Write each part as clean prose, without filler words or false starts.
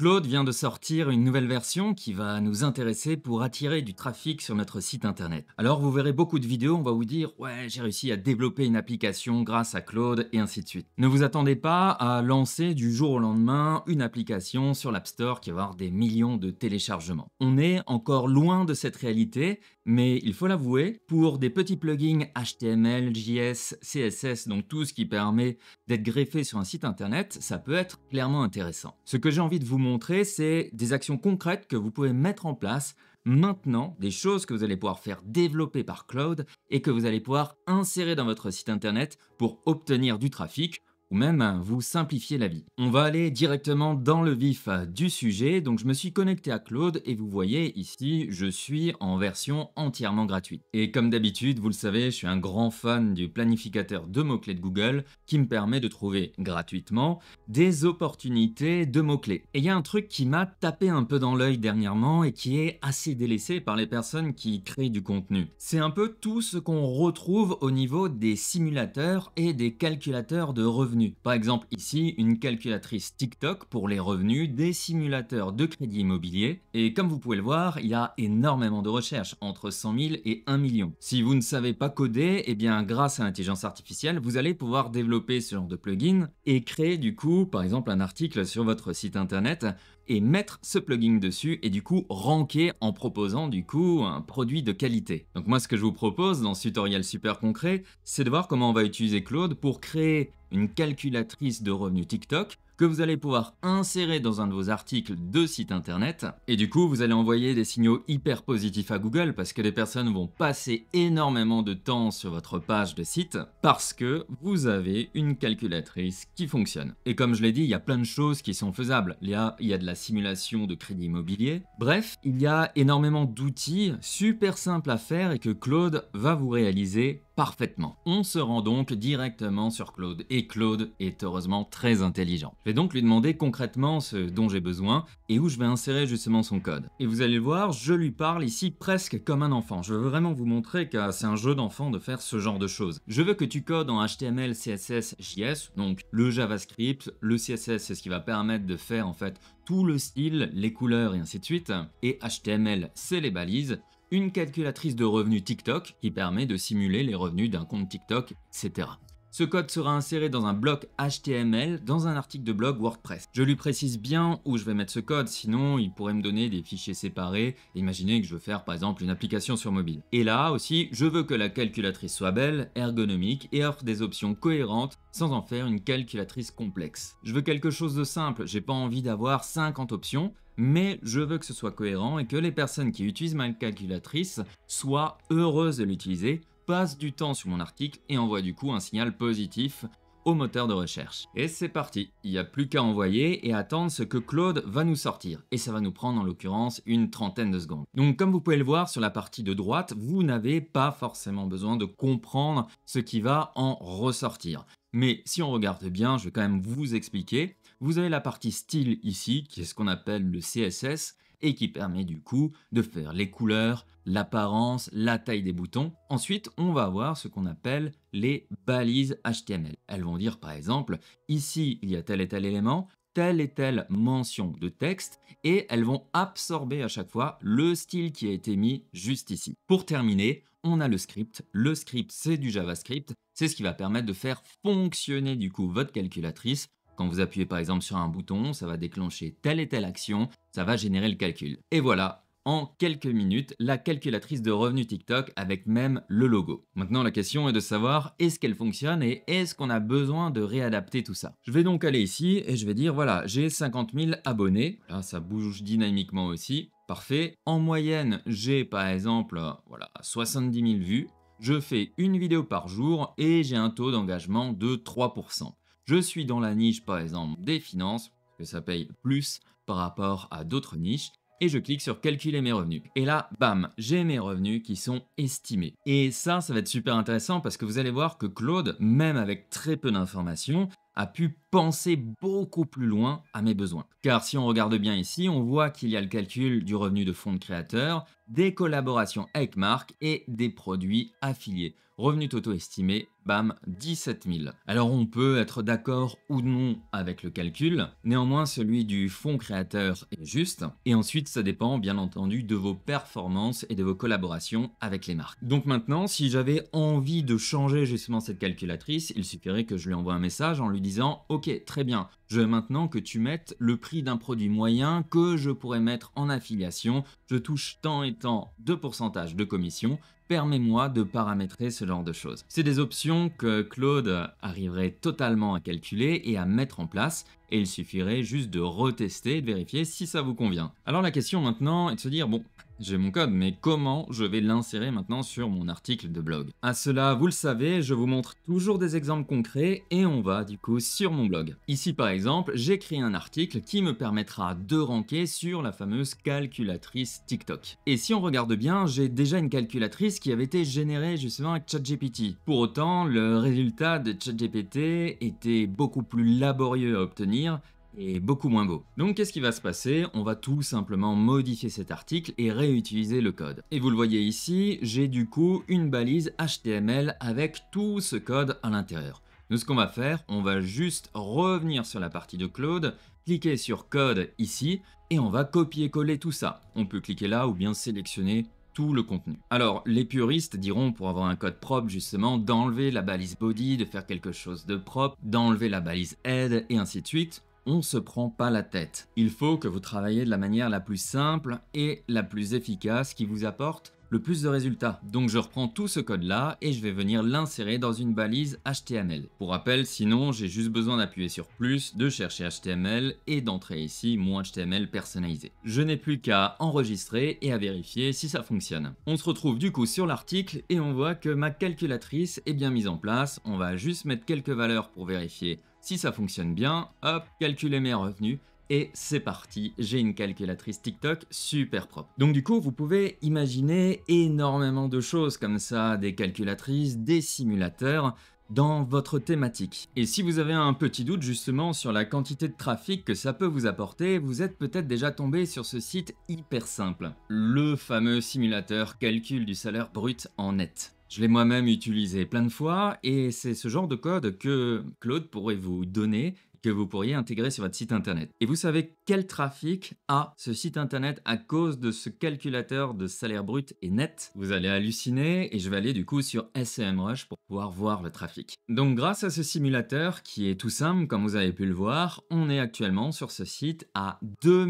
Claude vient de sortir une nouvelle version qui va nous intéresser pour attirer du trafic sur notre site internet. Alors vous verrez beaucoup de vidéos, on va vous dire ouais j'ai réussi à développer une application grâce à Claude et ainsi de suite. Ne vous attendez pas à lancer du jour au lendemain une application sur l'App Store qui va avoir des millions de téléchargements. On est encore loin de cette réalité, mais il faut l'avouer, pour des petits plugins HTML, JS, CSS, donc tout ce qui permet d'être greffé sur un site internet, ça peut être clairement intéressant. Ce que j'ai envie de vous montrer, c'est des actions concrètes que vous pouvez mettre en place maintenant, des choses que vous allez pouvoir faire développer par Claude et que vous allez pouvoir insérer dans votre site internet pour obtenir du trafic ou même vous simplifier la vie. On va aller directement dans le vif du sujet. Donc je me suis connecté à Claude et vous voyez ici, je suis en version entièrement gratuite. Et comme d'habitude, vous le savez, je suis un grand fan du planificateur de mots-clés de Google qui me permet de trouver gratuitement des opportunités de mots-clés. Et il y a un truc qui m'a tapé un peu dans l'œil dernièrement et qui est assez délaissé par les personnes qui créent du contenu. C'est un peu tout ce qu'on retrouve au niveau des simulateurs et des calculateurs de revenus. Par exemple ici, une calculatrice TikTok pour les revenus des simulateurs de crédit immobilier. Et comme vous pouvez le voir, il y a énormément de recherches, entre 100 000 et 1 million. Si vous ne savez pas coder, eh bien grâce à l'intelligence artificielle, vous allez pouvoir développer ce genre de plugin et créer du coup, par exemple, un article sur votre site internet et mettre ce plugin dessus et du coup ranker en proposant du coup un produit de qualité. Donc moi ce que je vous propose dans ce tutoriel super concret, c'est de voir comment on va utiliser Claude pour créer une calculatrice de revenus TikTok que vous allez pouvoir insérer dans un de vos articles de site internet et du coup vous allez envoyer des signaux hyper positifs à Google parce que les personnes vont passer énormément de temps sur votre page de site parce que vous avez une calculatrice qui fonctionne. Et comme je l'ai dit, il y a plein de choses qui sont faisables. Il y a de la simulation de crédit immobilier. Bref, il y a énormément d'outils super simples à faire et que Claude va vous réaliser parfaitement. On se rend donc directement sur Claude et Claude est heureusement très intelligent. Je vais donc lui demander concrètement ce dont j'ai besoin et où je vais insérer justement son code. Et vous allez le voir, je lui parle ici presque comme un enfant. Je veux vraiment vous montrer que c'est un jeu d'enfant de faire ce genre de choses. Je veux que tu codes en HTML, CSS, JS, donc le JavaScript, le CSS, c'est ce qui va permettre de faire en fait tout le style, les couleurs et ainsi de suite. Et HTML, c'est les balises. Une calculatrice de revenus TikTok qui permet de simuler les revenus d'un compte TikTok, etc. Ce code sera inséré dans un bloc HTML dans un article de blog WordPress. Je lui précise bien où je vais mettre ce code, sinon il pourrait me donner des fichiers séparés. Imaginez que je veux faire par exemple une application sur mobile. Et là aussi, je veux que la calculatrice soit belle, ergonomique et offre des options cohérentes sans en faire une calculatrice complexe. Je veux quelque chose de simple, j'ai pas envie d'avoir 50 options, mais je veux que ce soit cohérent et que les personnes qui utilisent ma calculatrice soient heureuses de l'utiliser, passent du temps sur mon article et envoient du coup un signal positif au moteur de recherche. Et c'est parti, il n'y a plus qu'à envoyer et attendre ce que Claude va nous sortir. Et ça va nous prendre en l'occurrence une trentaine de secondes. Donc comme vous pouvez le voir sur la partie de droite, vous n'avez pas forcément besoin de comprendre ce qui va en ressortir. Mais si on regarde bien, je vais quand même vous expliquer. Vous avez la partie style ici, qui est ce qu'on appelle le CSS, et qui permet du coup de faire les couleurs, l'apparence, la taille des boutons. Ensuite, on va avoir ce qu'on appelle les balises HTML. Elles vont dire par exemple, ici il y a tel et tel élément, telle et telle mention de texte, et elles vont absorber à chaque fois le style qui a été mis juste ici. Pour terminer, on a le script. Le script, c'est du JavaScript. C'est ce qui va permettre de faire fonctionner du coup votre calculatrice. Quand vous appuyez par exemple sur un bouton, ça va déclencher telle et telle action, ça va générer le calcul. Et voilà, en quelques minutes, la calculatrice de revenus TikTok avec même le logo. Maintenant, la question est de savoir est-ce qu'elle fonctionne et est-ce qu'on a besoin de réadapter tout ça. Je vais donc aller ici et je vais dire voilà, j'ai 50 000 abonnés. Là, ça bouge dynamiquement aussi. Parfait. En moyenne, j'ai par exemple voilà, 70 000 vues. Je fais une vidéo par jour et j'ai un taux d'engagement de 3%. Je suis dans la niche par exemple des finances, que ça paye plus par rapport à d'autres niches, et je clique sur calculer mes revenus. Et là, bam, j'ai mes revenus qui sont estimés. Et ça va être super intéressant parce que vous allez voir que Claude, même avec très peu d'informations, a pu penser beaucoup plus loin à mes besoins. Car si on regarde bien ici, on voit qu'il y a le calcul du revenu de fonds de créateur, des collaborations avec marques et des produits affiliés. Revenu totaux estimé bam, 17 000. Alors on peut être d'accord ou non avec le calcul, néanmoins celui du fonds créateur est juste, et ensuite ça dépend bien entendu de vos performances et de vos collaborations avec les marques. Donc maintenant, si j'avais envie de changer justement cette calculatrice, il suffirait que je lui envoie un message en lui disant ok, très bien, je veux maintenant que tu mettes le prix d'un produit moyen que je pourrais mettre en affiliation, je touche tant et tant de pourcentage de commission, permets-moi de paramétrer ce genre de choses. C'est des options que Claude arriverait totalement à calculer et à mettre en place, et il suffirait juste de retester et de vérifier si ça vous convient. Alors la question maintenant est de se dire, bon, j'ai mon code, mais comment je vais l'insérer maintenant sur mon article de blog? À cela, vous le savez, je vous montre toujours des exemples concrets et on va du coup sur mon blog. Ici par exemple, j'ai créé un article qui me permettra de ranker sur la fameuse calculatrice TikTok. Et si on regarde bien, j'ai déjà une calculatrice qui avait été générée justement avec ChatGPT. Pour autant, le résultat de ChatGPT était beaucoup plus laborieux à obtenir et beaucoup moins beau. Donc qu'est-ce qui va se passer? On va tout simplement modifier cet article et réutiliser le code. Et vous le voyez ici, j'ai du coup une balise HTML avec tout ce code à l'intérieur. Donc ce qu'on va faire, on va juste revenir sur la partie de Claude, cliquer sur code ici et on va copier-coller tout ça. On peut cliquer là ou bien sélectionner tout le contenu. Alors, les puristes diront pour avoir un code propre justement d'enlever la balise body, de faire quelque chose de propre, d'enlever la balise head et ainsi de suite. On se prend pas la tête. Il faut que vous travaillez de la manière la plus simple et la plus efficace qui vous apporte le plus de résultats. Donc je reprends tout ce code là et je vais venir l'insérer dans une balise HTML. Pour rappel, sinon j'ai juste besoin d'appuyer sur plus, de chercher HTML et d'entrer ici mon HTML personnalisé. Je n'ai plus qu'à enregistrer et à vérifier si ça fonctionne. On se retrouve du coup sur l'article et on voit que ma calculatrice est bien mise en place. On va juste mettre quelques valeurs pour vérifier si ça fonctionne bien. Hop, calculer mes revenus. Et c'est parti, j'ai une calculatrice TikTok super propre. Donc du coup, vous pouvez imaginer énormément de choses comme ça, des calculatrices, des simulateurs dans votre thématique. Et si vous avez un petit doute justement sur la quantité de trafic que ça peut vous apporter, vous êtes peut-être déjà tombé sur ce site hyper simple. Le fameux simulateur calcul du salaire brut en net. Je l'ai moi-même utilisé plein de fois et c'est ce genre de code que Claude pourrait vous donner, que vous pourriez intégrer sur votre site internet. Et vous savez quel trafic a ce site internet à cause de ce calculateur de salaire brut et net? Vous allez halluciner et je vais aller du coup sur SEMrush pour pouvoir voir le trafic. Donc grâce à ce simulateur qui est tout simple comme vous avez pu le voir, on est actuellement sur ce site à 2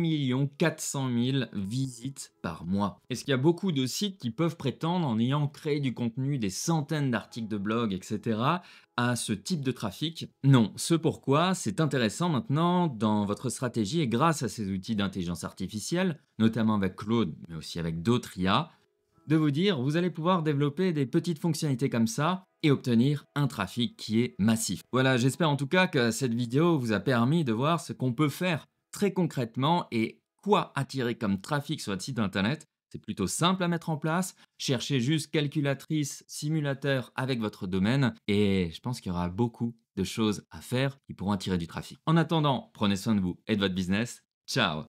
400 000 visites par mois. Est-ce qu'il y a beaucoup de sites qui peuvent prétendre en ayant créé du contenu, des centaines d'articles de blog, etc., à ce type de trafic? Non. Ce pourquoi c'est intéressant maintenant dans votre stratégie et grâce à ces outils d'intelligence artificielle, notamment avec Claude, mais aussi avec d'autres IA, de vous dire vous allez pouvoir développer des petites fonctionnalités comme ça et obtenir un trafic qui est massif. Voilà, j'espère en tout cas que cette vidéo vous a permis de voir ce qu'on peut faire très concrètement et quoi attirer comme trafic sur votre site internet. C'est plutôt simple à mettre en place. Cherchez juste calculatrice, simulateur avec votre domaine et je pense qu'il y aura beaucoup de choses à faire qui pourront attirer du trafic. En attendant, prenez soin de vous et de votre business. Ciao!